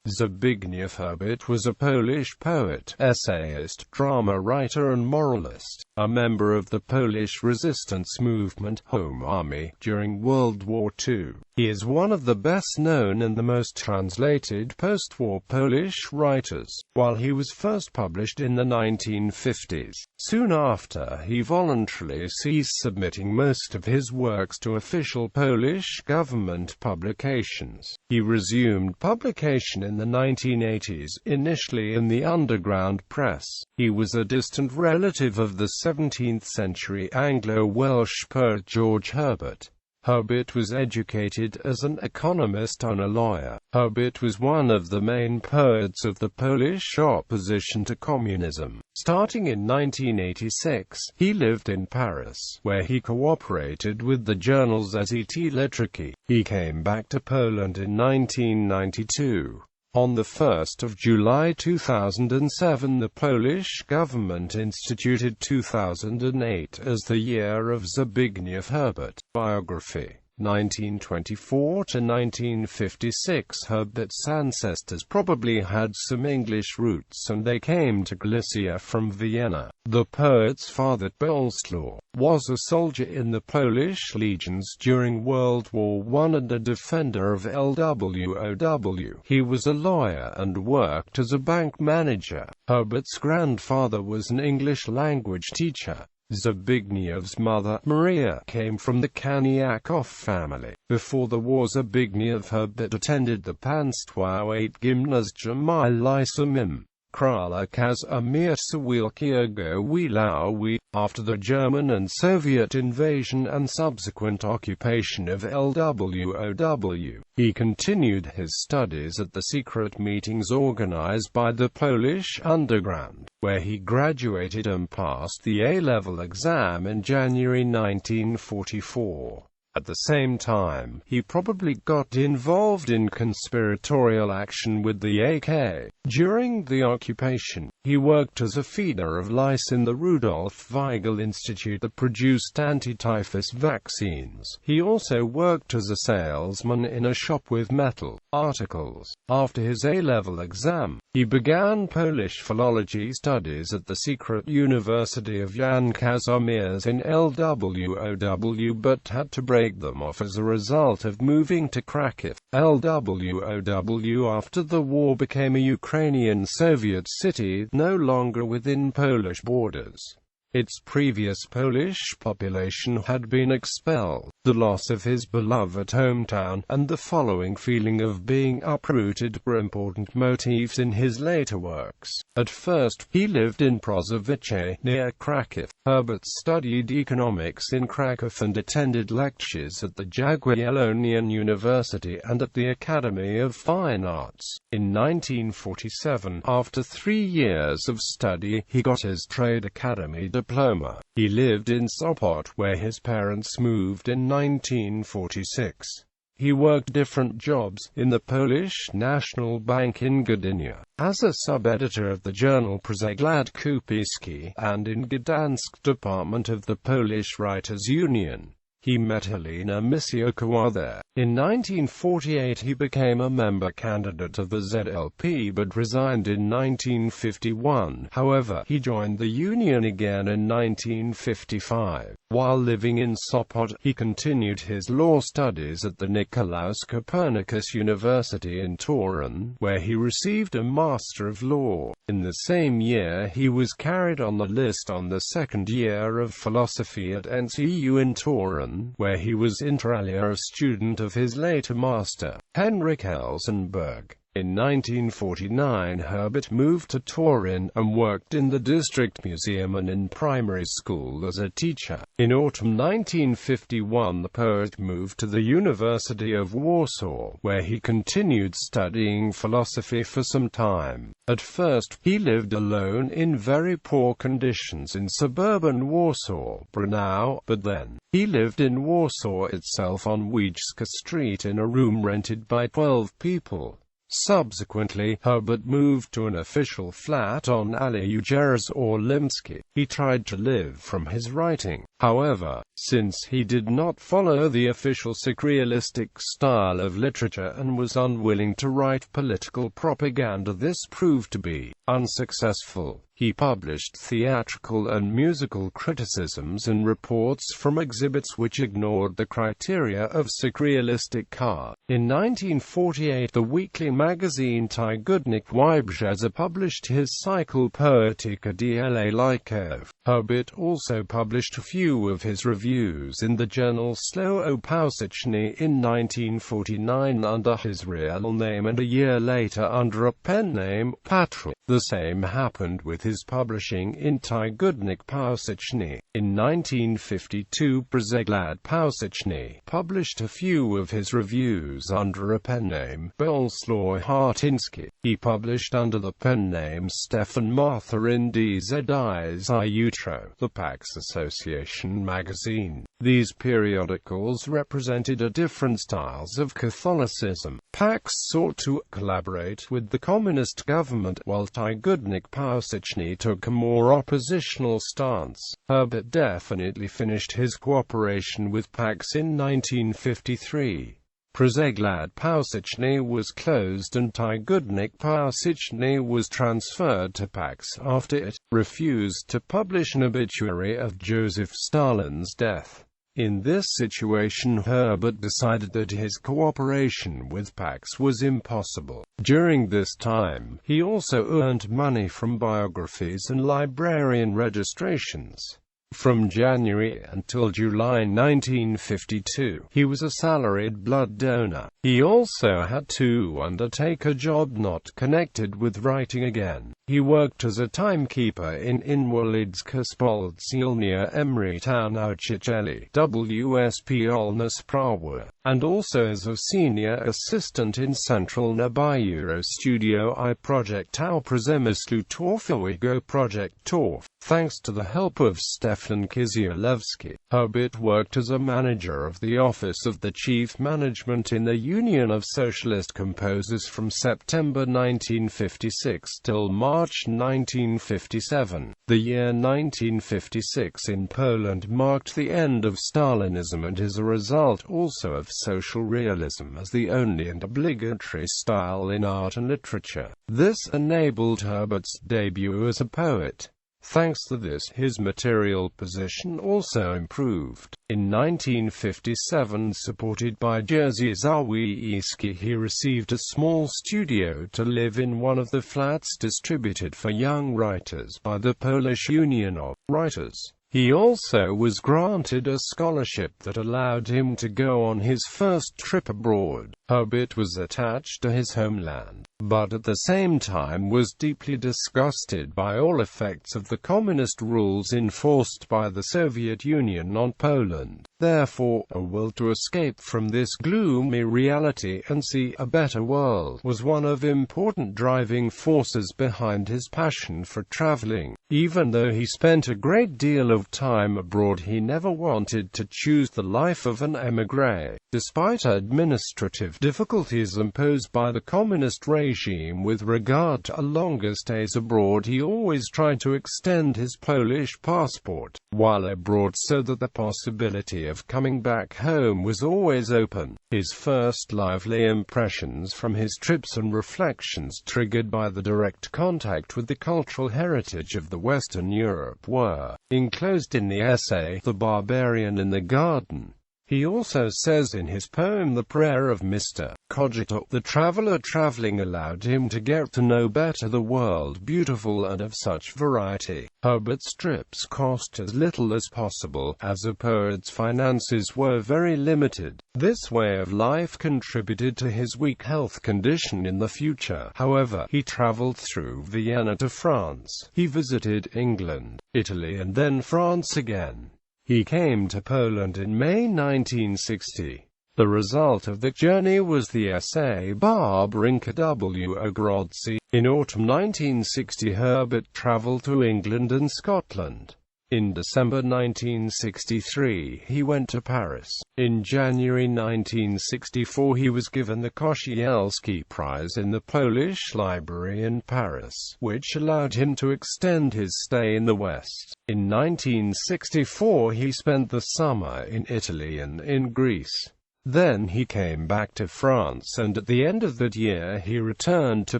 Zbigniew Herbert was a Polish poet, essayist, drama writer and moralist, a member of the Polish resistance movement Home Army during World War II. He is one of the best-known and the most translated post-war Polish writers, while he was first published in the 1950s. Soon after, he voluntarily ceased submitting most of his works to official Polish government publications. He resumed publication in the 1980s, initially in the underground press. He was a distant relative of the 17th-century Anglo-Welsh poet Zbigniew Herbert. Herbert was educated as an economist and a lawyer. Herbert was one of the main poets of the Polish opposition to communism. Starting in 1986, he lived in Paris, where he cooperated with the journals Essayist Literacki. He came back to Poland in 1992. On the 1st of July 2007, the Polish government instituted 2008 as the year of Zbigniew Herbert. Biography 1924 to 1956. Herbert's ancestors probably had some English roots and they came to Galicia from Vienna. The poet's father, Bolesław, was a soldier in the Polish legions during World War I and a defender of LWOW. He was a lawyer and worked as a bank manager. Herbert's grandfather was an English-language teacher. Zbigniew's mother, Maria, came from the Kaniakow family. Before the war, Zbigniew Herbert attended the Państwowe Gimnazjum I Liceum Krala Kazimierza Wielkiego Wilawi. After the German and Soviet invasion and subsequent occupation of LWOW, he continued his studies at the secret meetings organized by the Polish underground, where he graduated and passed the A-level exam in January 1944. At the same time, he probably got involved in conspiratorial action with the AK. During the occupation, he worked as a feeder of lice in the Rudolf Weigel Institute that produced anti-typhus vaccines. He also worked as a salesman in a shop with metal articles. After his A-level exam, he began Polish philology studies at the secret University of Jan Kazimierz in LWOW, but had to break them off as a result of moving to Kraków. LWOW after the war became a Ukrainian Soviet city, no longer within Polish borders. Its previous Polish population had been expelled. The loss of his beloved hometown, and the following feeling of being uprooted were important motifs in his later works. At first, he lived in Prozowice, near Kraków. Herbert studied economics in Kraków and attended lectures at the Jagiellonian University and at the Academy of Fine Arts. In 1947, after 3 years of study, he got his Trade Academy diploma. He lived in Sopot, where his parents moved in 1946. He worked different jobs in the Polish National Bank in Gdynia, as a sub-editor of the journal Przegląd Kupski, and in Gdansk department of the Polish Writers' Union. He met Helena Missiokowa there. In 1948 he became a member candidate of the ZLP but resigned in 1951. However, he joined the union again in 1955. While living in Sopot, he continued his law studies at the Nicolaus Copernicus University in Torun, where he received a Master of Law. In the same year he was carried on the list on the second year of philosophy at NCU in Torun, where he was inter alia a student of his later master, Henryk Elsenberg. In 1949 Herbert moved to Torun and worked in the district museum and in primary school as a teacher. In autumn 1951 the poet moved to the University of Warsaw, where he continued studying philosophy for some time. At first, he lived alone in very poor conditions in suburban Warsaw, Brno, but then, he lived in Warsaw itself on Wijska Street in a room rented by 12 people. Subsequently, Herbert moved to an official flat on Alei Jerzy Orlimski. He tried to live from his writing. However, since he did not follow the official surrealistic style of literature and was unwilling to write political propaganda, this proved to be unsuccessful. He published theatrical and musical criticisms and reports from exhibits which ignored the criteria of surrealistic art. In 1948, the weekly magazine Tygodnik Wybrzeza published his cycle Poetyka dla Laików. Herbert also published a few of his reviews in the journal Słowo Powszechne in 1949 under his real name and a year later under a pen name, Patrol. The same happened with his publishing in Tygodnik Powszechny. In 1952, Przegląd Powszechny published a few of his reviews under a pen name, Bolesław Hartyński. He published under the pen name Stefan Martha in DZI's I Jutro, the Pax Association magazine. These periodicals represented a different styles of Catholicism. Pax sought to collaborate with the communist government, while Tygodnik Powszechny took a more oppositional stance. Herbert definitely finished his cooperation with Pax in 1953. Przegląd Powszechny was closed and Tygodnik Powszechny was transferred to Pax after it refused to publish an obituary of Joseph Stalin's death. In this situation, Herbert decided that his cooperation with Pax was impossible. During this time, he also earned money from biographies and librarian registrations. From January until July 1952, he was a salaried blood donor. He also had to undertake a job not connected with writing again. He worked as a timekeeper in Inwalidzka Spółdzielnia Emeryta Nauczycieli WSP Olna Prawa, and also as a senior assistant in Central Nabiuro Studio I Project Au Przemysłu Torfowego Project Torf. Thanks to the help of Stefan Kisielewski, Herbert worked as a manager of the Office of the Chief Management in the Union of Socialist Composers from September 1956 till March 1957. The year 1956 in Poland marked the end of Stalinism and as a result also of social realism as the only and obligatory style in art and literature. This enabled Herbert's debut as a poet. Thanks to this, his material position also improved. In 1957, supported by Jerzy Zawiecki, he received a small studio to live in one of the flats distributed for young writers by the Polish Union of Writers. He also was granted a scholarship that allowed him to go on his first trip abroad. Herbert was attached to his homeland, but at the same time was deeply disgusted by all effects of the communist rules enforced by the Soviet Union on Poland. Therefore, a will to escape from this gloomy reality and see a better world was one of important driving forces behind his passion for traveling. Even though he spent a great deal of time abroad, he never wanted to choose the life of an émigré. Despite administrative difficulties imposed by the communist regime with regard to longer stays abroad, he always tried to extend his Polish passport while abroad so that the possibility of coming back home was always open. His first lively impressions from his trips and reflections triggered by the direct contact with the cultural heritage of the Western Europe were enclosed in the essay The Barbarian in the Garden. He also says in his poem The Prayer of Mr. Cogito, the traveler traveling allowed him to get to know better the world beautiful and of such variety. Herbert's trips cost as little as possible, as a poet's finances were very limited. This way of life contributed to his weak health condition in the future. However, he traveled through Vienna to France. He visited England, Italy and then France again. He came to Poland in May 1960. The result of the journey was the essay Barbrinka w Ogrodce. In autumn 1960, Herbert traveled to England and Scotland. In December 1963, he went to Paris. In January 1964, he was given the Kościelski Prize in the Polish Library in Paris, which allowed him to extend his stay in the West. In 1964, he spent the summer in Italy and in Greece. Then he came back to France, and at the end of that year he returned to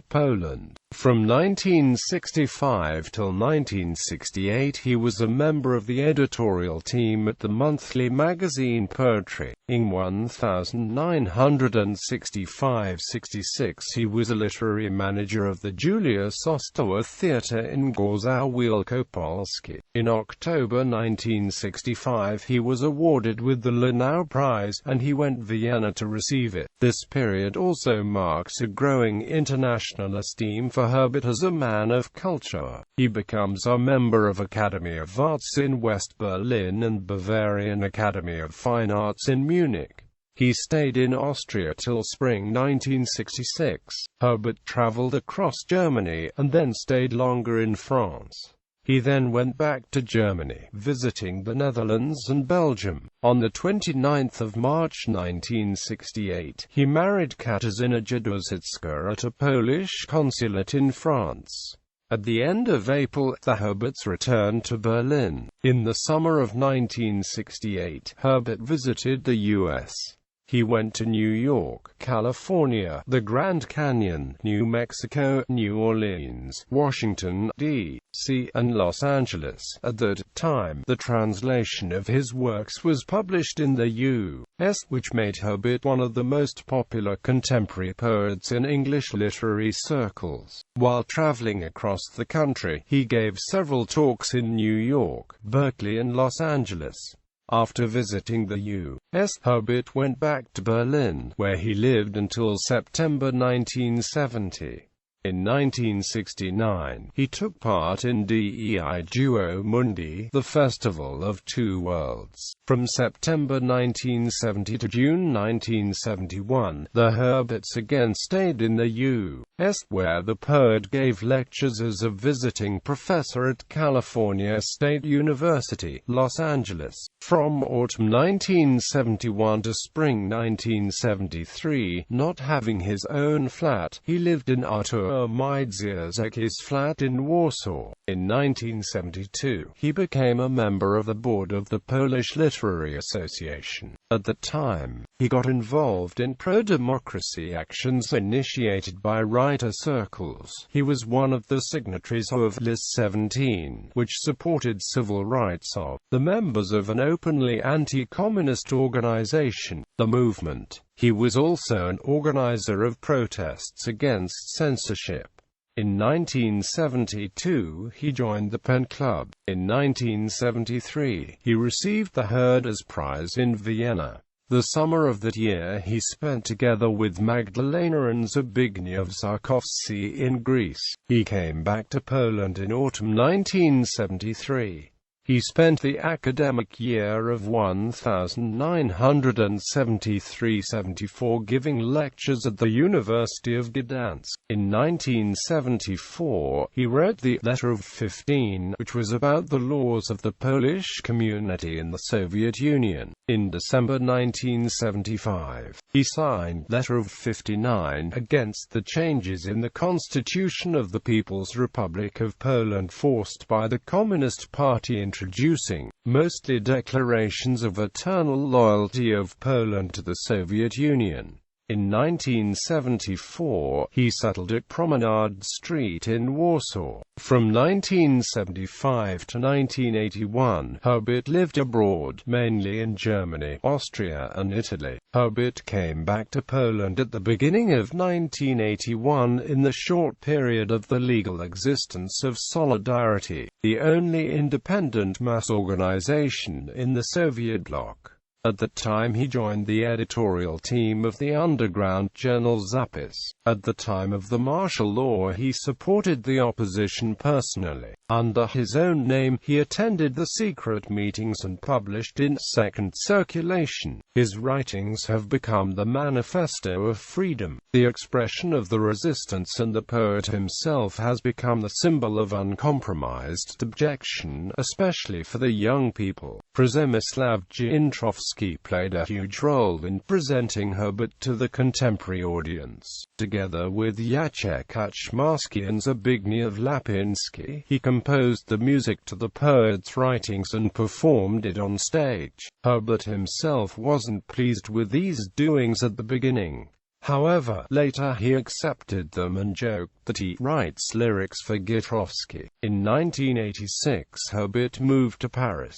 Poland. From 1965 till 1968 he was a member of the editorial team at the monthly magazine Poetry. In 1965–66 he was a literary manager of the Julius Ostowa Theatre in Gorzów Wielkopolski. In October 1965 he was awarded with the Lenau Prize, and he went to Vienna to receive it. This period also marks a growing international esteem for Herbert as a man of culture. He becomes a member of Academy of Arts in West Berlin and Bavarian Academy of Fine Arts in Munich. He stayed in Austria till spring 1966. Herbert traveled across Germany, and then stayed longer in France. He then went back to Germany, visiting the Netherlands and Belgium. On the 29th of March 1968, he married Katarzyna Jadoszewska at a Polish consulate in France. At the end of April, the Herberts returned to Berlin. In the summer of 1968, Herbert visited the U.S. He went to New York, California, the Grand Canyon, New Mexico, New Orleans, Washington, D.C., and Los Angeles. At that time, the translation of his works was published in the U.S., which made Herbert one of the most popular contemporary poets in English literary circles. While traveling across the country, he gave several talks in New York, Berkeley, and Los Angeles. After visiting the U.S., Herbert went back to Berlin, where he lived until September 1970. In 1969, he took part in Dei Duo Mundi, the Festival of Two Worlds. From September 1970 to June 1971, the Herberts again stayed in the U.S., where the poet gave lectures as a visiting professor at California State University, Los Angeles. From autumn 1971 to spring 1973, not having his own flat, he lived in Artur Miedzierski's flat in Warsaw. In 1972, he became a member of the board of the Polish Literary Association. At the time, he got involved in pro-democracy actions initiated by writer circles. He was one of the signatories of List 17, which supported civil rights of the members of an openly anti-communist organization, the Movement. He was also an organizer of protests against censorship. In 1972, he joined the Pen Club. In 1973, he received the Herder's Prize in Vienna. The summer of that year he spent together with Magdalena and Zbigniew Herbert in Greece. He came back to Poland in autumn 1973. He spent the academic year of 1973–74 giving lectures at the University of Gdansk. In 1974, he wrote the Letter of 15, which was about the laws of the Polish community in the Soviet Union. In December 1975, he signed Letter of 59 against the changes in the Constitution of the People's Republic of Poland forced by the Communist Party, introducing mostly declarations of eternal loyalty of Poland to the Soviet Union. In 1974, he settled at Promenade Street in Warsaw. From 1975 to 1981, Herbert lived abroad, mainly in Germany, Austria and Italy. Herbert came back to Poland at the beginning of 1981 in the short period of the legal existence of Solidarity, the only independent mass organization in the Soviet bloc. At the time he joined the editorial team of the underground journal Zapis. At the time of the martial law he supported the opposition personally. Under his own name, he attended the secret meetings and published in second circulation His writings have become the manifesto of freedom, the expression of the resistance, and the poet himself has become the symbol of uncompromised abjection, especially for the young people. Przemysław Jędrowski played a huge role in presenting Herbert to the contemporary audience. Together with Jacek Kaczmarski and Zbigniew Lapinski, he composed the music to the poet's writings and performed it on stage. Herbert himself wasn't pleased with these doings at the beginning. However, later he accepted them and joked that he writes lyrics for Jędrowski. In 1986, Herbert moved to Paris.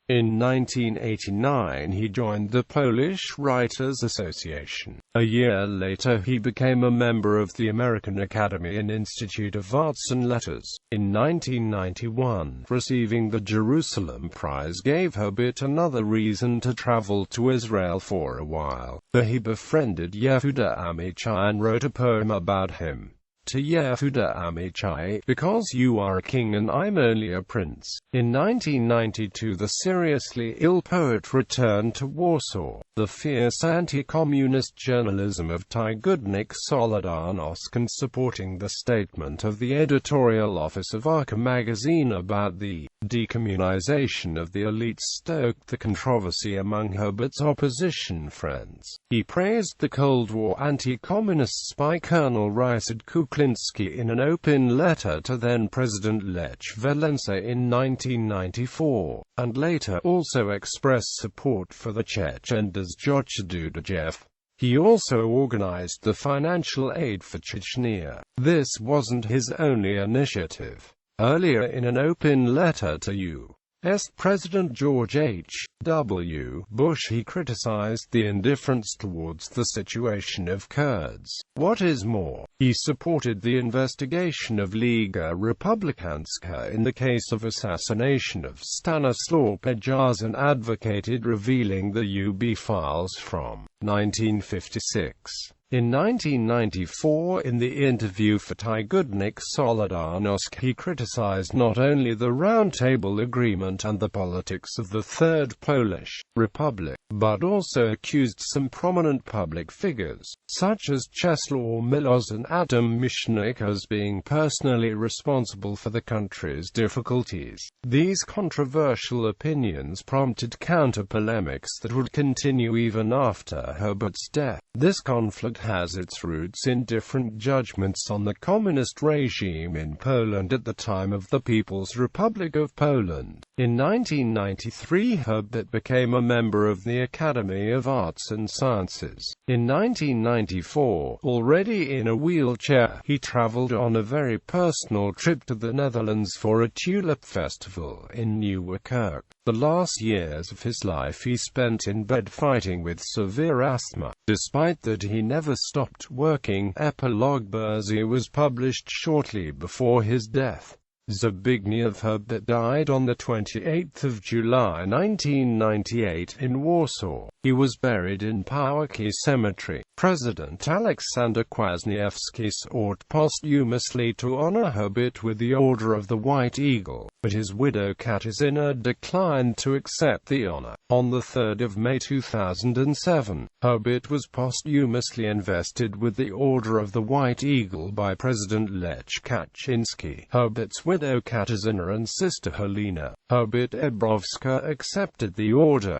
In 1989 he joined the Polish Writers Association. A year later he became a member of the American Academy and Institute of Arts and Letters. In 1991, receiving the Jerusalem Prize gave Herbert another reason to travel to Israel for a while. There he befriended Yehuda Amichai and wrote a poem about him. To Yehuda Amichai, because you are a king and I'm only a prince. In 1992 the seriously ill poet returned to Warsaw. The fierce anti-communist journalism of Tygodnik Solidarność and supporting the statement of the editorial office of Arka magazine about the decommunization of the elite stoked the controversy among Herbert's opposition friends. He praised the Cold War anti-communists by Colonel Ryszard Kuklinski in an open letter to then-President Lech Walesa in 1994, and later also expressed support for the Chechendas Dudajev. He also organized the financial aid for Chechnya. This wasn't his only initiative. Earlier in an open letter to U.S. President George H.W. Bush he criticized the indifference towards the situation of Kurds. What is more, he supported the investigation of Liga Republikanska in the case of assassination of Stanislaw Pejaz and advocated revealing the UB files from 1956. In 1994, in the interview for Tygodnik Solidarność, he criticized not only the Round Table Agreement and the politics of the Third Polish Republic, but also accused some prominent public figures, such as Czesław Miłosz and Adam Michnik, as being personally responsible for the country's difficulties. These controversial opinions prompted counter-polemics that would continue even after Herbert's death. This conflict has its roots in different judgments on the communist regime in Poland at the time of the People's Republic of Poland. In 1993, Herbert became a member of the Academy of Arts and Sciences. In 1994, already in a wheelchair, he traveled on a very personal trip to the Netherlands for a tulip festival in Nieuwerkerk. The last years of his life he spent in bed fighting with severe asthma. Despite that he never stopped working. Epilogue Burzy was published shortly before his death. Zbigniew Herbert died on 28 July 1998 in Warsaw. He was buried in Powązki Cemetery. President Aleksander Kwaśniewski sought posthumously to honor Herbert with the Order of the White Eagle, but his widow Katarzyna declined to accept the honor. On 3 May 2007, Herbert was posthumously invested with the Order of the White Eagle by President Lech Kaczynski. Herbert's widow Katarzyna and sister Helena Herbert Ebrowska accepted the order.